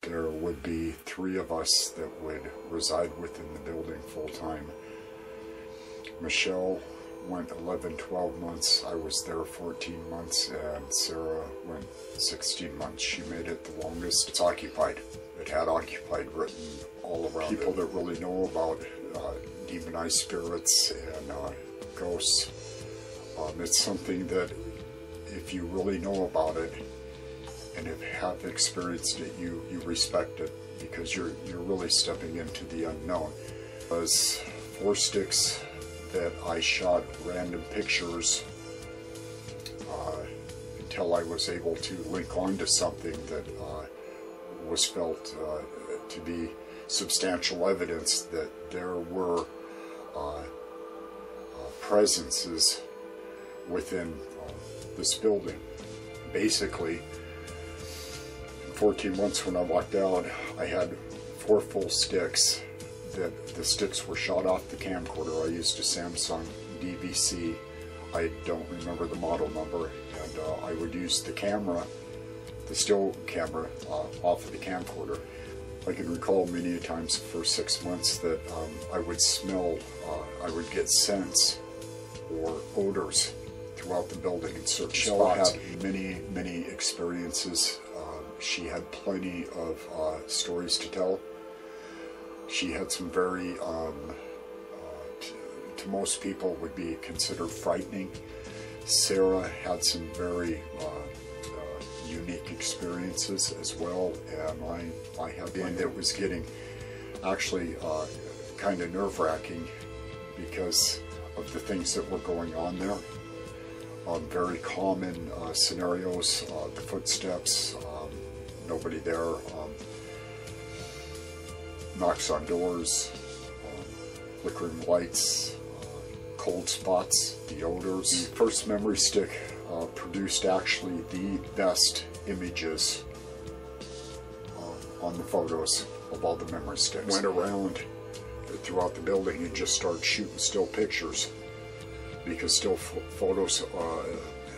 There would be 3 of us that would reside within the building full-time. Michelle went 11-12 months, I was there 14 months, and Sarah went 16 months. She made it the longest. It's occupied. It had occupied written all around it. People that really know about demonized spirits and ghosts, it's something that if you really know about it, and have experienced it, you respect it, because you're really stepping into the unknown. It was 4 sticks that I shot random pictures until I was able to link onto something that was felt to be substantial evidence that there were presences within this building. Basically, 14 months when I walked out, I had 4 full sticks. The sticks were shot off the camcorder. I used a Samsung DVC. I don't remember the model number, and I would use the camera, the still camera, off of the camcorder. I can recall many times for 6 months that I would smell, I would get scents or odors throughout the building in certain spots. She had many experiences. She had plenty of stories to tell. She had some very, to most people would be considered frightening. Sarah had some very unique experiences as well, and I had one that was getting actually kind of nerve-wracking because of the things that were going on there. Very common scenarios, the footsteps, nobody there, knocks on doors, flickering lights, cold spots, the odors. The first memory stick produced actually the best images on the photos of all the memory sticks. Went around throughout the building and just started shooting still pictures, because still photos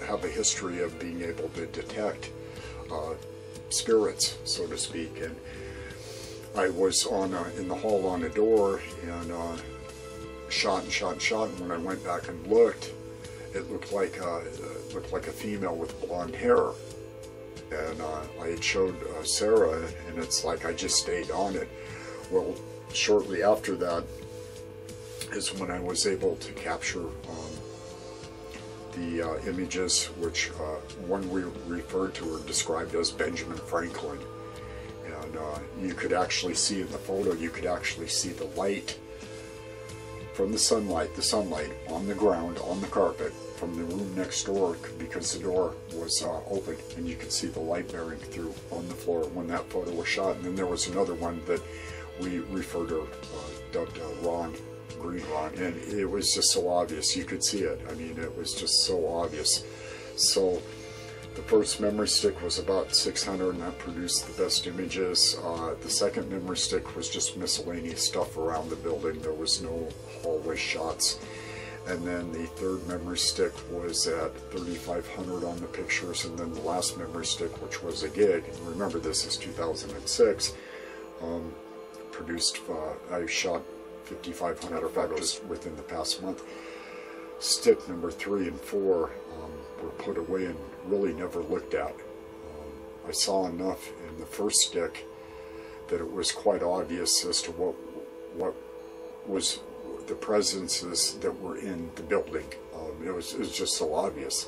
have a history of being able to detect spirits, so to speak. And I was in the hall on a door and shot and shot and shot, and when I went back and looked, it looked like a female with blonde hair. And I had showed Sarah, and it's like I just stayed on it. Well, shortly after that is when I was able to capture the images, which one we referred to or described as Benjamin Franklin. And you could actually see in the photo, you could actually see the light from the sunlight on the ground, on the carpet, from the room next door, because the door was open, and you could see the light bearing through on the floor when that photo was shot. And then there was another one that we referred to, dubbed Ron, Green Ron, and it was just so obvious. You could see it. I mean, it was just so obvious. So the first memory stick was about 600, and that produced the best images. The second memory stick was just miscellaneous stuff around the building. There was no hallway shots. And then the third memory stick was at 3,500 on the pictures, and then the last memory stick, which was a gig, and remember this is 2006, produced, I shot 5,500 photos within the past month. Stick number 3 and 4 were put away and really never looked at. I saw enough in the first stick that it was quite obvious as to what was the presences that were in the building. It was just so obvious.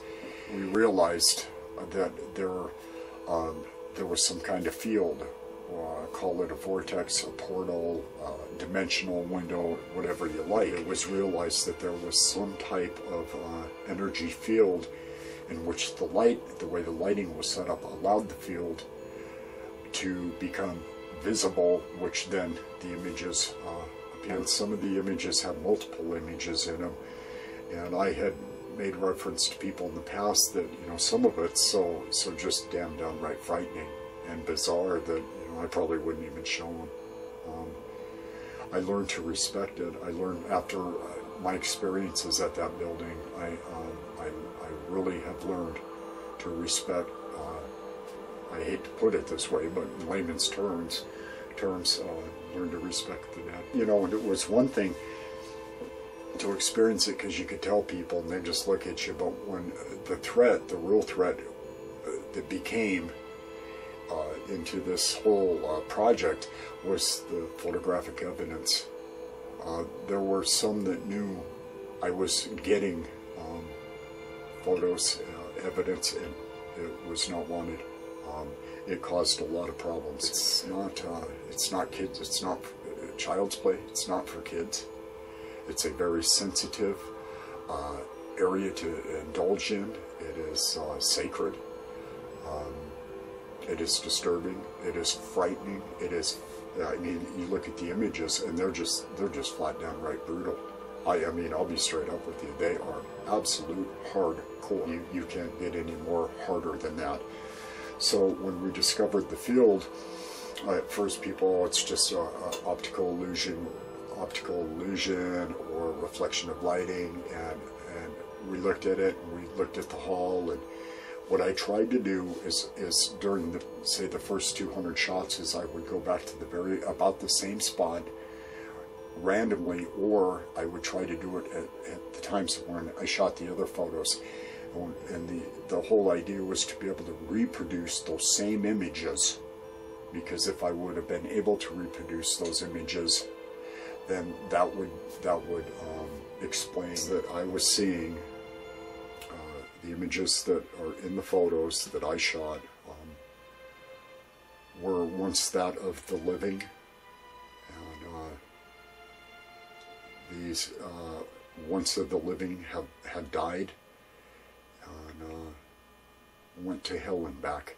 We realized that there was some kind of field, call it a vortex, a portal, dimensional window, whatever you like. It was realized that there was some type of energy field in which the light, the way the lighting was set up, allowed the field to become visible, which then the images appeared. Some of the images have multiple images in them, And I had made reference to people in the past that, you know, some of it's so just damn downright frightening and bizarre that, you know, I probably wouldn't even show them. I learned to respect it. I learned after my experiences at that building, I really have learned to respect, I hate to put it this way, but in layman's terms, learn to respect the dead. You know, and it was one thing to experience it because you could tell people and they just look at you, but when the real threat that became into this whole project was the photographic evidence. There were some that knew I was getting photos, evidence, and it was not wanted. It caused a lot of problems. It's not kids. It's not child's play. It's not for kids. It's a very sensitive area to indulge in. It is sacred. It is disturbing. It is frightening. It is. I mean, you look at the images, and they're just flat downright brutal. I mean, I'll be straight up with you. They are absolute hardcore. You can't get any more harder than that. So when we discovered the field, at first people, it's just optical illusion or reflection of lighting, and we looked at it, and we looked at the hall, and what I tried to do is during the, say, the first 200 shots, is I would go back to about the same spot randomly, or I would try to do it at the times when I shot the other photos. And the whole idea was to be able to reproduce those same images, because if I would have been able to reproduce those images, then that would explain that I was seeing the images that are in the photos that I shot were once that of the living, and these once of the living have died and went to hell and back.